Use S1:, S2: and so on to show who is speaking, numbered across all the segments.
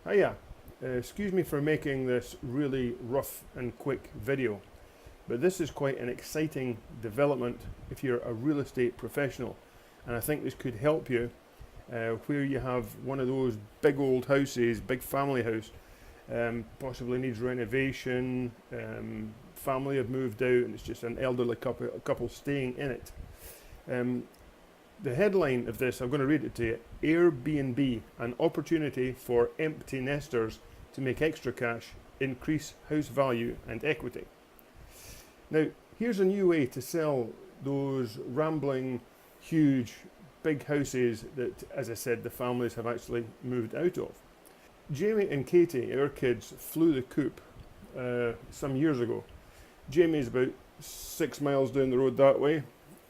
S1: Hiya, excuse me for making this really rough and quick video, but this is quite an exciting development if you're a real estate professional, and I think this could help you where you have one of those big old houses, big family house, possibly needs renovation, family have moved out and it's just an elderly couple staying in it. The headline of this, I'm going to read it to you: Airbnb, an opportunity for empty nesters to make extra cash, increase house value and equity. Now, here's a new way to sell those rambling, huge, big houses that, as I said, the families have actually moved out of. Jamie and Katie, our kids, flew the coop some years ago. Jamie's about 6 miles down the road that way,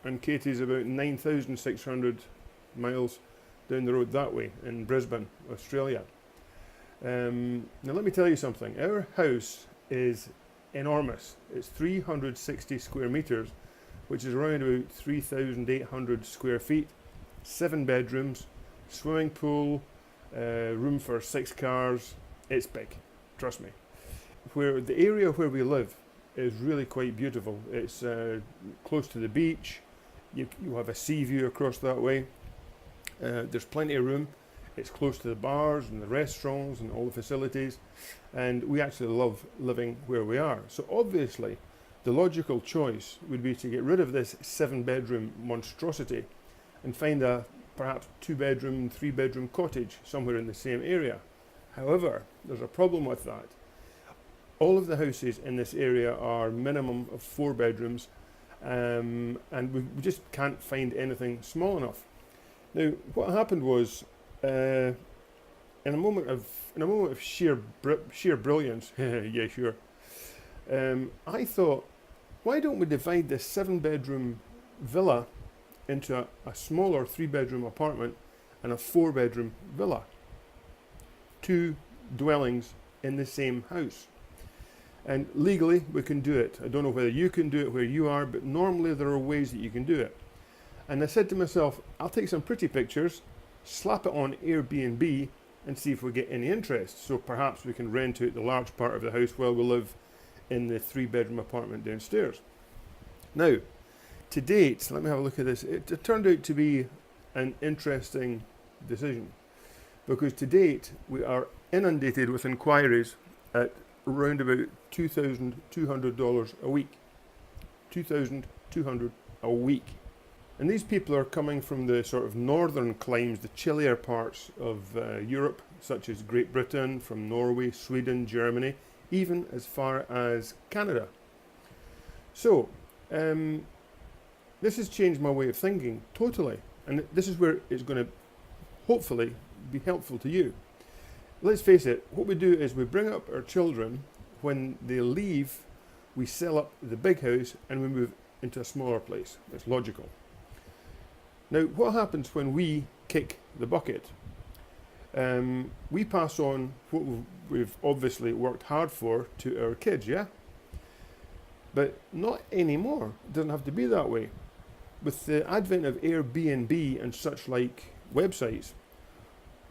S1: and Katie's about 9,600 miles down the road that way in Brisbane, Australia. Now let me tell you something. Our house is enormous. It's 360 square metres, which is around about 3,800 square feet, 7 bedrooms, swimming pool, room for 6 cars. It's big, trust me. Where the area where we live is really quite beautiful. It's close to the beach. You have a sea view across that way. There's plenty of room. It's close to the bars and the restaurants and all the facilities, and we actually love living where we are. So obviously the logical choice would be to get rid of this 7-bedroom monstrosity and find a perhaps 2-bedroom, 3-bedroom cottage somewhere in the same area. However, there's a problem with that. All of the houses in this area are minimum of 4 bedrooms, and we just can't find anything small enough. Now, what happened was, in a moment of sheer brilliance, yeah, sure. I thought, why don't we divide this 7-bedroom villa into a smaller 3-bedroom apartment and a 4-bedroom villa? 2 dwellings in the same house. And legally, we can do it. I don't know whether you can do it where you are, but normally there are ways that you can do it. And I said to myself, I'll take some pretty pictures, slap it on Airbnb, and see if we get any interest. So perhaps we can rent out the large part of the house while we live in the 3-bedroom apartment downstairs. Now, to date, let me have a look at this. It turned out to be an interesting decision, because to date we are inundated with inquiries at around about $2,200 a week. $2,200 a week. And these people are coming from the sort of northern climes, the chillier parts of Europe, such as Great Britain, from Norway, Sweden, Germany, even as far as Canada. So, this has changed my way of thinking totally, and this is where it's going to hopefully be helpful to you. Let's face it, what we do is we bring up our children. When they leave, we sell up the big house and we move into a smaller place. It's logical. Now, what happens when we kick the bucket? We pass on what we've obviously worked hard for to our kids, yeah? But not anymore. It doesn't have to be that way. With the advent of Airbnb and such like websites,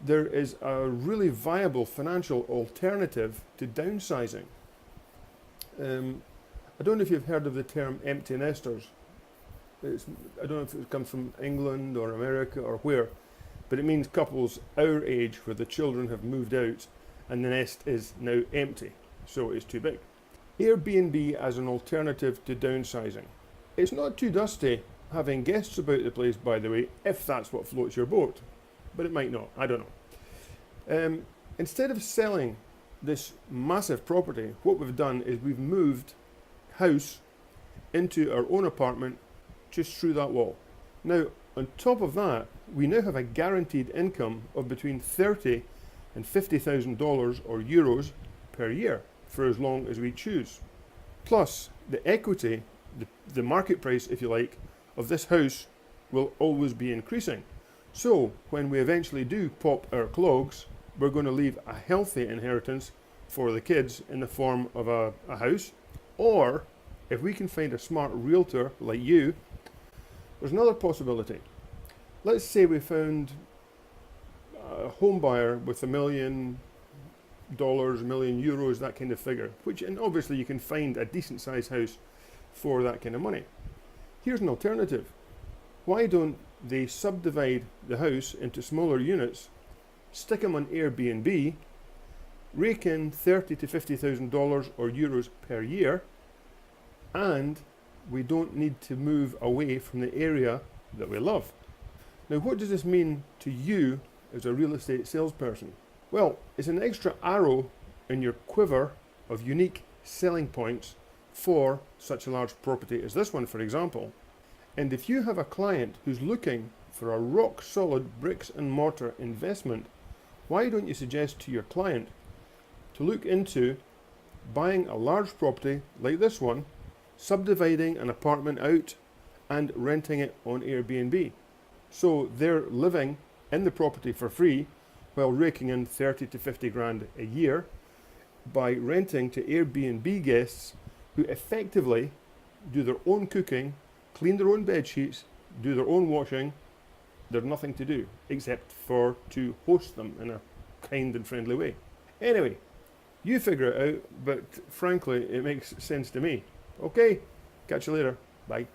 S1: there is a really viable financial alternative to downsizing. I don't know if you've heard of the term empty nesters. I don't know if it comes from England or America or where, but it means couples our age where the children have moved out and the nest is now empty, so it's too big. Airbnb as an alternative to downsizing. It's not too dusty having guests about the place, by the way, if that's what floats your boat. But it might not, I don't know. Instead of selling this massive property, what we've done is we've moved house into our own apartment just through that wall. Now, on top of that, we now have a guaranteed income of between $30,000 and $50,000 or euros per year for as long as we choose. Plus, the equity, the market price, if you like, of this house will always be increasing. So, when we eventually do pop our clogs, we're going to leave a healthy inheritance for the kids in the form of a house. Or, if we can find a smart realtor like you, there's another possibility. Let's say we found a home buyer with $1 million, dollars, a million euros, that kind of figure, and obviously you can find a decent sized house for that kind of money. Here's an alternative. Why don't they subdivide the house into smaller units, stick them on Airbnb, rake in $30,000 to $50,000 or euros per year, and we don't need to move away from the area that we love. Now, what does this mean to you as a real estate salesperson? Well, it's an extra arrow in your quiver of unique selling points for such a large property as this one, for example. And if you have a client who's looking for a rock solid bricks and mortar investment, why don't you suggest to your client to look into buying a large property like this one, subdividing an apartment out and renting it on Airbnb. So they're living in the property for free while raking in 30 to 50 grand a year by renting to Airbnb guests who effectively do their own cooking, clean their own bed sheets, do their own washing. There's nothing to do except for to host them in a kind and friendly way. Anyway, you figure it out, but frankly, it makes sense to me. Okay, catch you later. Bye.